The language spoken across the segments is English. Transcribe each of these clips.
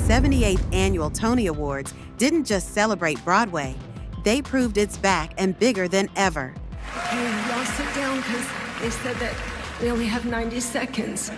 78th Annual Tony Awards didn't just celebrate Broadway, they proved it's back and bigger than ever. Okay, y'all sit down because they said that we only have 90 seconds.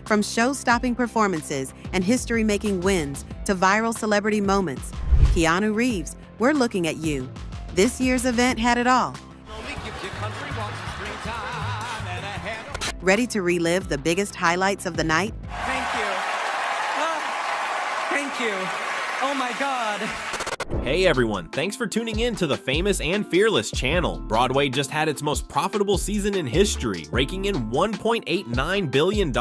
From show-stopping performances and history-making wins to viral celebrity moments, Keanu Reeves, we're looking at you. This year's event had it all. Ready to relive the biggest highlights of the night? Thank you. Thank you. Oh my God. Hey everyone, thanks for tuning in to the Famous and Fearless channel. Broadway just had its most profitable season in history, raking in $1.89 billion.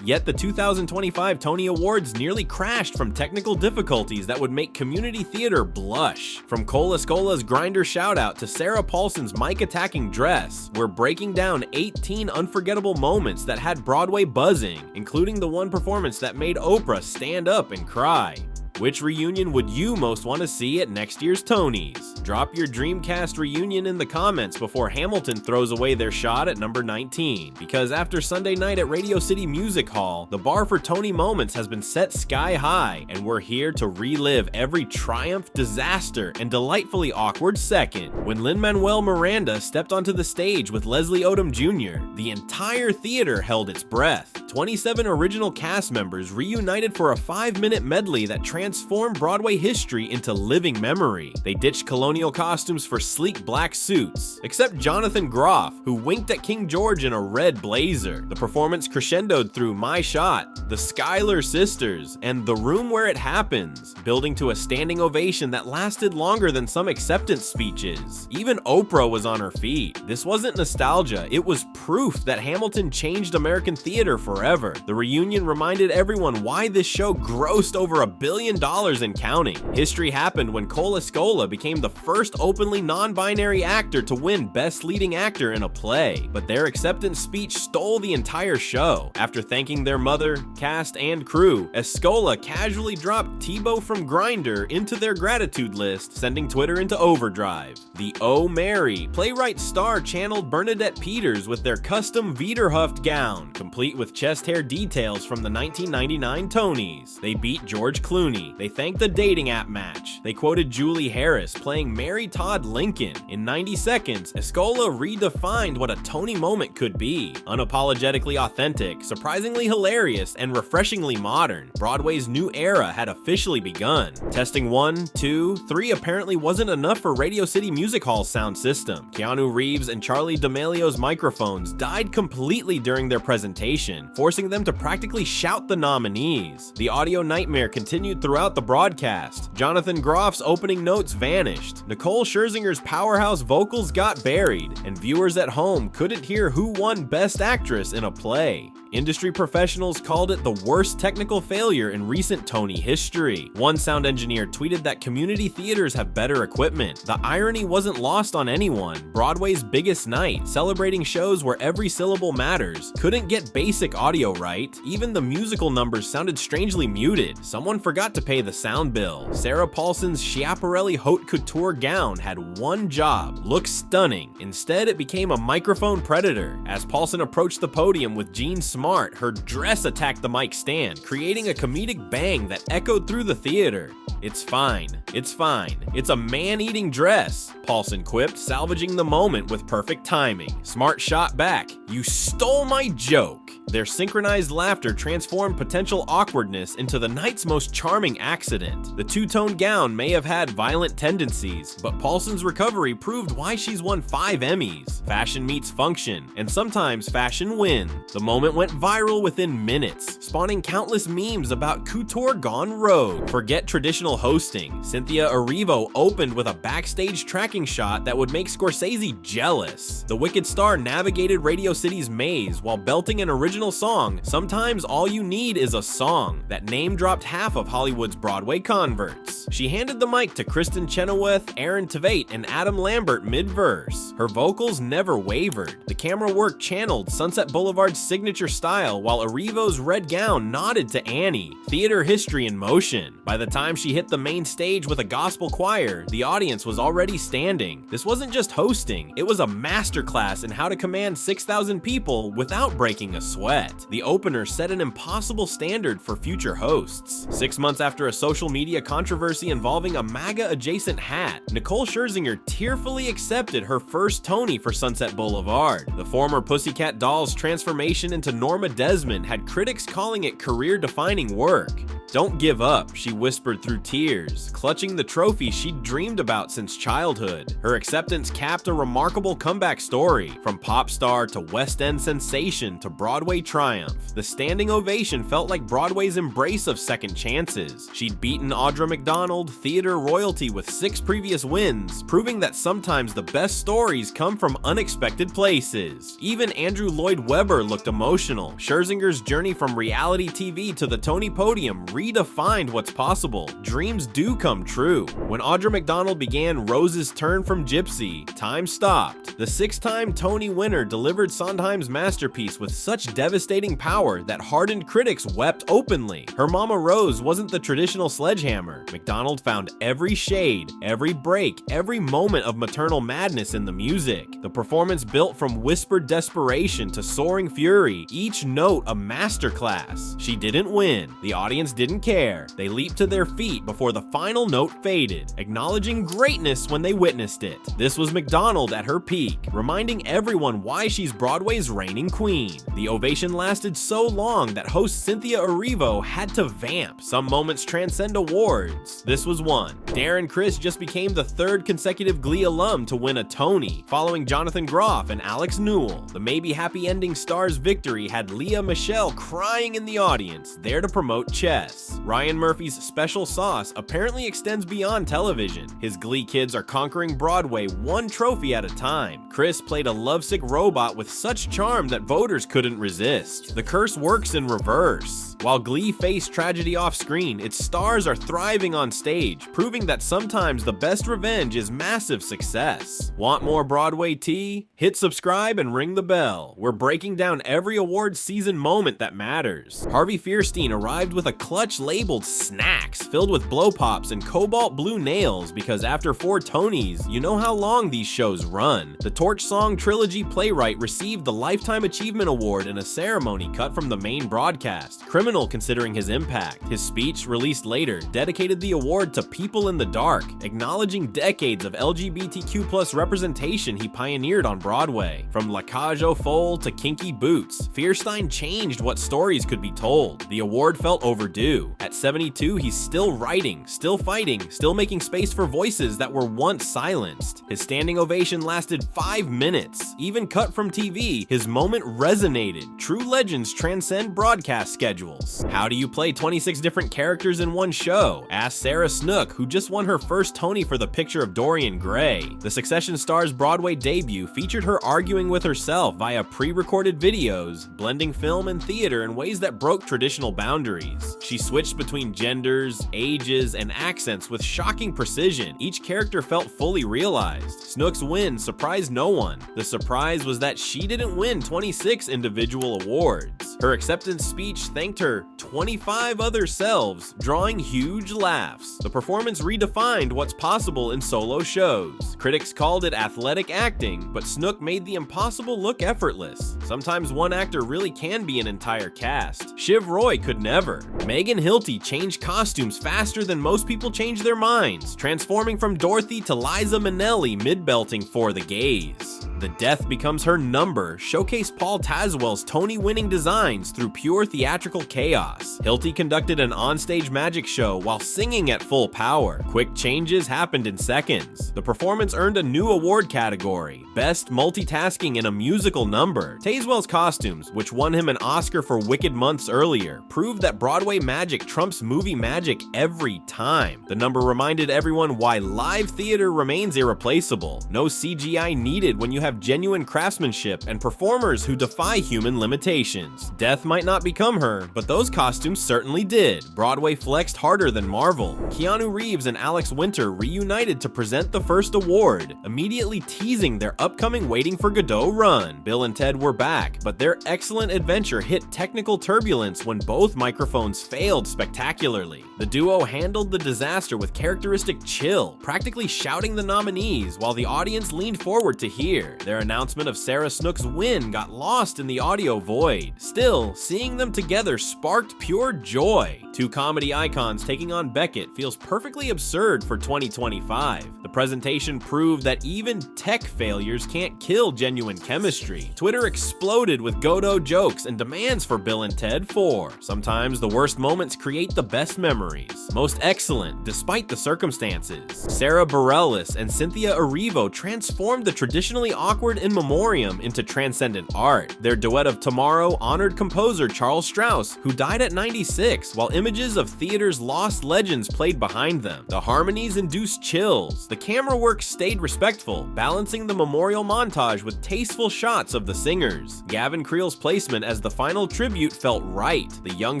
Yet the 2025 Tony Awards nearly crashed from technical difficulties that would make community theater blush. From Todd-Escola's Grindr shoutout to Sarah Paulson's mic-attacking dress, we're breaking down 18 unforgettable moments that had Broadway buzzing, including the one performance that made Oprah stand up and cry. Which reunion would you most want to see at next year's Tonys? Drop your Dreamcast reunion in the comments before Hamilton throws away their shot at number 19. Because after Sunday night at Radio City Music Hall, the bar for Tony moments has been set sky high, and we're here to relive every triumph, disaster, and delightfully awkward second. When Lin-Manuel Miranda stepped onto the stage with Leslie Odom Jr., the entire theater held its breath. 27 original cast members reunited for a 5-minute medley that transformed Broadway history into living memory. They ditched colonial costumes for sleek black suits, except Jonathan Groff, who winked at King George in a red blazer. The performance crescendoed through My Shot, the Schuyler Sisters, and The Room Where It Happens, building to a standing ovation that lasted longer than some acceptance speeches. Even Oprah was on her feet. This wasn't nostalgia, it was proof that Hamilton changed American theater forever. The reunion reminded everyone why this show grossed over $1 billion and counting. History happened when Todd-Escola became the first openly non-binary actor to win Best Leading Actor in a Play, but their acceptance speech stole the entire show. After thanking their mother, cast, and crew, Escola casually dropped Tebow from Grindr into their gratitude list, sending Twitter into overdrive. The Oh Mary playwright star channeled Bernadette Peters with their custom Wiederhoeft gown, complete with chest hair details from the 1999 Tonys. They beat George Clooney. They thanked the dating app match. They quoted Julie Harris playing Mary Todd Lincoln. In 90 seconds, Escola redefined what a Tony moment could be. Unapologetically authentic, surprisingly hilarious, and refreshingly modern, Broadway's new era had officially begun. Testing 1, 2, 3 apparently wasn't enough for Radio City Music Hall's sound system. Keanu Reeves and Charlie D'Amelio's microphones died completely during their presentation, forcing them to practically shout the nominees. The audio nightmare continued throughout the broadcast. Jonathan Groff's opening notes vanished. Nicole Scherzinger's powerhouse vocals got buried, and viewers at home couldn't hear who won Best Actress in a Play. Industry professionals called it the worst technical failure in recent Tony history. One sound engineer tweeted that community theaters have better equipment. The irony wasn't lost on anyone. Broadway's biggest night, celebrating shows where every syllable matters, couldn't get basic audio right. Even the musical numbers sounded strangely muted. Someone forgot to pay the sound bill. Sarah Paulson's Schiaparelli haute couture gown had one job: look stunning. Instead, it became a microphone predator. As Paulson approached the podium with Jean Smart, her dress attacked the mic stand, creating a comedic bang that echoed through the theater. "It's fine. It's fine. It's a man-eating dress," Paulson quipped, salvaging the moment with perfect timing. Smart shot back, "You stole my joke." Their synchronized laughter transformed potential awkwardness into the night's most charming accident. The two-tone gown may have had violent tendencies, but Paulson's recovery proved why she's won 5 Emmys. Fashion meets function, and sometimes fashion wins. The moment went viral within minutes, spawning countless memes about couture gone rogue. Forget traditional hosting. Cynthia Erivo opened with a backstage tracking shot that would make Scorsese jealous. The Wicked star navigated Radio City's maze while belting an original song, "Sometimes All You Need Is a Song," that name-dropped half of Hollywood's Broadway converts. She handed the mic to Kristen Chenoweth, Aaron Tveit, and Adam Lambert mid-verse. Her vocals never wavered. The camera work channeled Sunset Boulevard's signature style, while Erivo's red gown nodded to Annie. Theater history in motion. By the time she hit hit the main stage with a gospel choir, the audience was already standing. This wasn't just hosting, it was a masterclass in how to command 6,000 people without breaking a sweat. The opener set an impossible standard for future hosts. 6 months after a social media controversy involving a MAGA-adjacent hat, Nicole Scherzinger tearfully accepted her first Tony for Sunset Boulevard. The former Pussycat Doll's transformation into Norma Desmond had critics calling it career-defining work. "Don't give up," she whispered through tears, clutching the trophy she'd dreamed about since childhood. Her acceptance capped a remarkable comeback story, from pop star to West End sensation to Broadway triumph. The standing ovation felt like Broadway's embrace of second chances. She'd beaten Audra McDonald, theater royalty, with 6 previous wins, proving that sometimes the best stories come from unexpected places. Even Andrew Lloyd Webber looked emotional. Scherzinger's journey from reality TV to the Tony podium redefined what's possible. Dreams do come true. When Audra McDonald began Rose's Turn from Gypsy, time stopped. The 6-time Tony winner delivered Sondheim's masterpiece with such devastating power that hardened critics wept openly. Her Mama Rose wasn't the traditional sledgehammer. McDonald found every shade, every break, every moment of maternal madness in the music. The performance built from whispered desperation to soaring fury, each note a masterclass. She didn't win. The audience didn't care. They leaped to their feet before the final note faded, acknowledging greatness when they witnessed it. This was McDonald at her peak, reminding everyone why she's Broadway's reigning queen. The ovation lasted so long that host Cynthia Erivo had to vamp. Some moments transcend awards. This was one. Darren Criss just became the 3rd consecutive Glee alum to win a Tony, following Jonathan Groff and Alex Newell. The maybe happy ending star's victory had Lea Michele crying in the audience, there to promote chess. Ryan Murphy's special sauce apparently extends beyond television. His Glee kids are conquering Broadway one trophy at a time. Chris played a lovesick robot with such charm that voters couldn't resist. The curse works in reverse. While Glee faced tragedy off screen, its stars are thriving on stage, proving that sometimes the best revenge is massive success. Want more Broadway tea? Hit subscribe and ring the bell. We're breaking down every award season moment that matters. Harvey Fierstein arrived with a clutch labeled snacks filled with blow pops and cobalt blue nails because after 4 Tonys, you know how long these shows run. The Torch Song Trilogy playwright received the Lifetime Achievement Award in a ceremony cut from the main broadcast, criminal considering his impact. His speech, released later, dedicated the award to People in the Dark, acknowledging decades of LGBTQ+ representation he pioneered on Broadway. From La Cage aux Folles to Kinky Boots, Fierstein changed what stories could be told. The award felt overdue. At 72, he's still writing, still fighting, still making space for voices that were once silenced. His standing ovation lasted 5 minutes. Even cut from TV, his moment resonated. True legends transcend broadcast schedules. How do you play 26 different characters in one show? Ask Sarah Snook, who just won her first Tony for The Picture of Dorian Gray. The Succession star's Broadway debut featured her arguing with herself via pre-recorded videos, blending film and theater in ways that broke traditional boundaries. She switched between genders, ages, and accents with shocking precision. Each character felt fully realized. Snook's win surprised no one. The surprise was that she didn't win 26 individual awards. Her acceptance speech thanked her 25 other selves, drawing huge laughs. The performance redefined what's possible in solo shows. Critics called it athletic acting, but Snook made the impossible look effortless. Sometimes one actor really can be an entire cast. Shiv Roy could never. Megan Hilty changed costumes faster than most people change their minds, transforming from Dorothy to Liza Minnelli mid-belting For the Gaze. The Death Becomes Her Number showcased Paul Tazwell's Tony-winning designs through pure theatrical chaos. Hilty conducted an onstage magic show while singing at full power. Quick changes happened in seconds. The performance earned a new award category, Best Multitasking in a Musical Number. Tazwell's costumes, which won him an Oscar for Wicked months earlier, proved that Broadway magic trumps movie magic every time. The number reminded everyone why live theater remains irreplaceable. No CGI needed when you have have genuine craftsmanship and performers who defy human limitations. Death might not become her, but those costumes certainly did. Broadway flexed harder than Marvel. Keanu Reeves and Alex Winter reunited to present the first award, immediately teasing their upcoming Waiting for Godot run. Bill and Ted were back, but their excellent adventure hit technical turbulence when both microphones failed spectacularly. The duo handled the disaster with characteristic chill, practically shouting the nominees while the audience leaned forward to hear. Their announcement of Sarah Snook's win got lost in the audio void. Still, seeing them together sparked pure joy. Two comedy icons taking on Beckett feels perfectly absurd for 2025. The presentation proved that even tech failures can't kill genuine chemistry. Twitter exploded with Godot jokes and demands for Bill and Ted 4. Sometimes the worst moments create the best memories. Most excellent, despite the circumstances. Sarah Bareilles and Cynthia Erivo transformed the traditionally awkward in memoriam into transcendent art. Their duet of Tomorrow honored composer Charles Strauss, who died at 96, while images of theater's lost legends played behind them. The harmonies induced chills. The camera work stayed respectful, balancing the memorial montage with tasteful shots of the singers. Gavin Creel's placement as the final tribute felt right. The young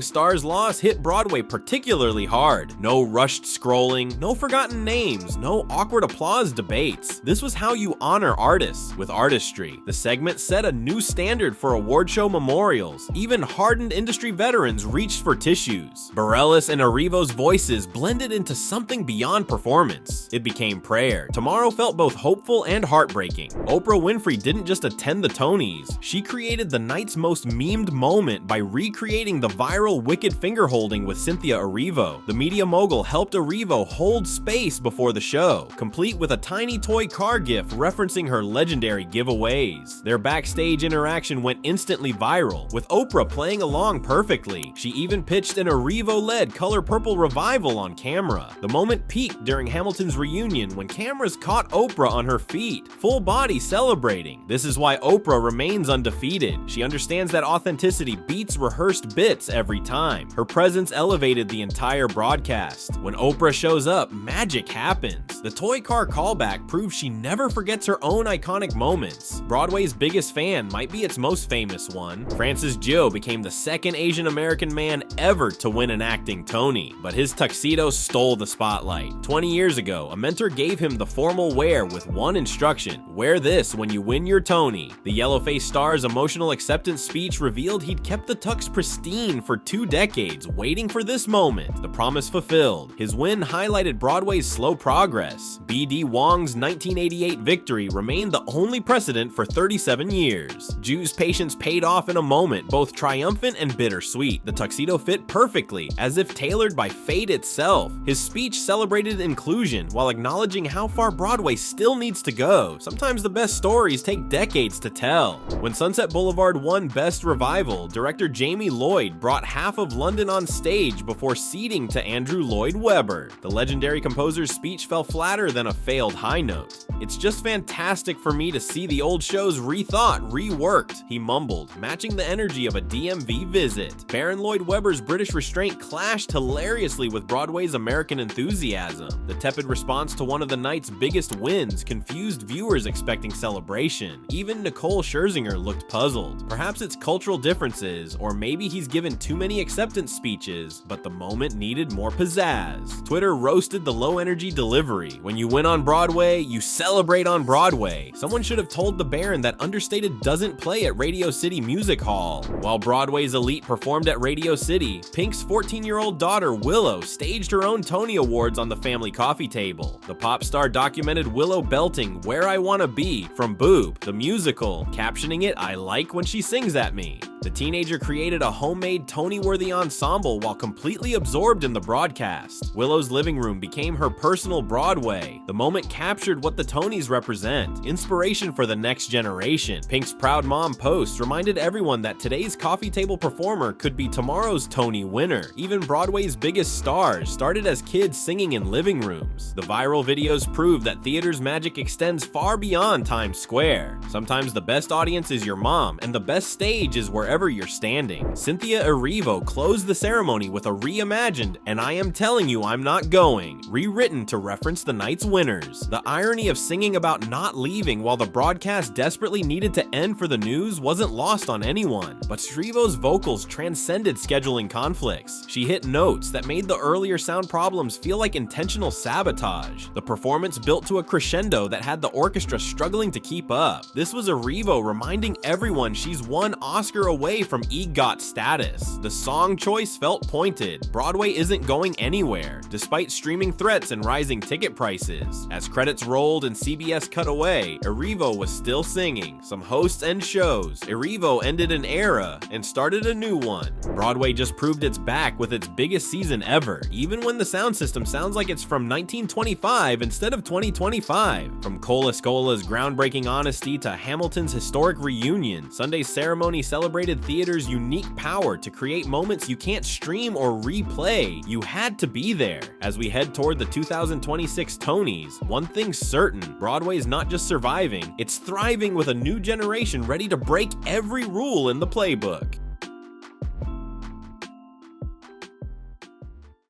star's loss hit Broadway particularly hard. No rushed scrolling, no forgotten names, no awkward applause debates. This was how you honor artists, with artistry. The segment set a new standard for award show memorials. Even hardened industry veterans reached for tissues. Bareilles and Erivo's voices blended into something beyond performance. It became prayer. Tomorrow felt both hopeful and heartbreaking. Oprah Winfrey didn't just attend the Tonys, she created the night's most memed moment by recreating the viral wicked finger-holding with Cynthia Erivo. The media mogul helped Erivo hold space before the show, complete with a tiny toy car gif referencing her legendary giveaways. Their backstage interaction went instantly viral, with Oprah playing along perfectly. She even pitched an Erivo-led Color Purple revival on camera. The moment peaked during Hamilton's reunion when cameras caught Oprah on her feet, full body celebrating. This is why Oprah remains undefeated. She understands that authenticity beats rehearsed bits every time. Her presence elevated the entire broadcast. When Oprah shows up, magic happens. The toy car callback proves she never forgets her own iconic moments. Broadway's biggest fan might be its most famous one. Francis Gio became the second Asian American man ever to win an acting Tony, but his tuxedo stole the spotlight. 20 years ago, a mentor gave him the formal wear with one instruction: wear this when you win your Tony. The yellow-faced star's emotional acceptance speech revealed he'd kept the tux pristine for 2 decades, waiting for this moment. The promise fulfilled. His win highlighted Broadway's slow progress. B.D. Wong's 1988 victory remained the only precedent for 37 years. Ju's patience paid off in a moment, both triumphant and bittersweet. The tuxedo fit perfectly, as if tailored by fate itself. His speech celebrated inclusion while acknowledging how far Broadway still needs to go. Sometimes the best stories take decades to tell. When Sunset Boulevard won Best Revival, director Jamie Lloyd brought half of London on stage before ceding to Andrew Lloyd Webber. The legendary composer's speech fell flatter than a failed high note. "It's just fantastic for me to see the old shows rethought, reworked," he mumbled, matching the energy of a DMV visit. Baron Lloyd Webber's British restraint clashed hilariously with Broadway's American enthusiasm. The tepid response to one of the night's biggest wins confused viewers expecting celebration. Even Nicole Scherzinger looked puzzled. Perhaps it's cultural differences, or maybe he's given too many acceptance speeches, but the moment needed more pizzazz. Twitter roasted the low-energy delivery. When you win on Broadway, you celebrate on Broadway. Someone should have told the Baron that Understated doesn't play at Radio City Music Hall. While Broadway's elite performed at Radio City, Pink's 14-year-old daughter Willow staged her own Tony Awards on the family coffee table. The pop star documented Willow belting "Where I Wanna Be" from Boob, the musical, captioning it, "I like when she sings at me." The teenager created a homemade Tony-worthy ensemble while completely absorbed in the broadcast. Willow's living room became her personal Broadway. The moment captured what the Tonys represent: inspiration for the next generation. Pink's Proud Mom post reminded everyone that today's coffee table performer could be tomorrow's Tony winner. Even Broadway's biggest stars started as kids singing in living rooms. The viral videos prove that theater's magic extends far beyond Times Square. Sometimes the best audience is your mom, and the best stage is wherever wherever you're standing. Cynthia Erivo closed the ceremony with a reimagined "And I Am Telling You I'm Not Going," rewritten to reference the night's winners. The irony of singing about not leaving while the broadcast desperately needed to end for the news wasn't lost on anyone, but Erivo's vocals transcended scheduling conflicts. She hit notes that made the earlier sound problems feel like intentional sabotage. The performance built to a crescendo that had the orchestra struggling to keep up. This was Erivo reminding everyone she's one Oscar away from EGOT status. The song choice felt pointed. Broadway isn't going anywhere, despite streaming threats and rising ticket prices. As credits rolled and CBS cut away, Erivo was still singing. Some hosts and shows. Erivo ended an era and started a new one. Broadway just proved it's back with its biggest season ever, even when the sound system sounds like it's from 1925 instead of 2025. From Todd-Escola's groundbreaking honesty to Hamilton's historic reunion, Sunday's ceremony celebrated theater's unique power to create moments you can't stream or replay. You had to be there. As we head toward the 2026 Tonys, one thing's certain: Broadway's not just surviving, it's thriving with a new generation ready to break every rule in the playbook.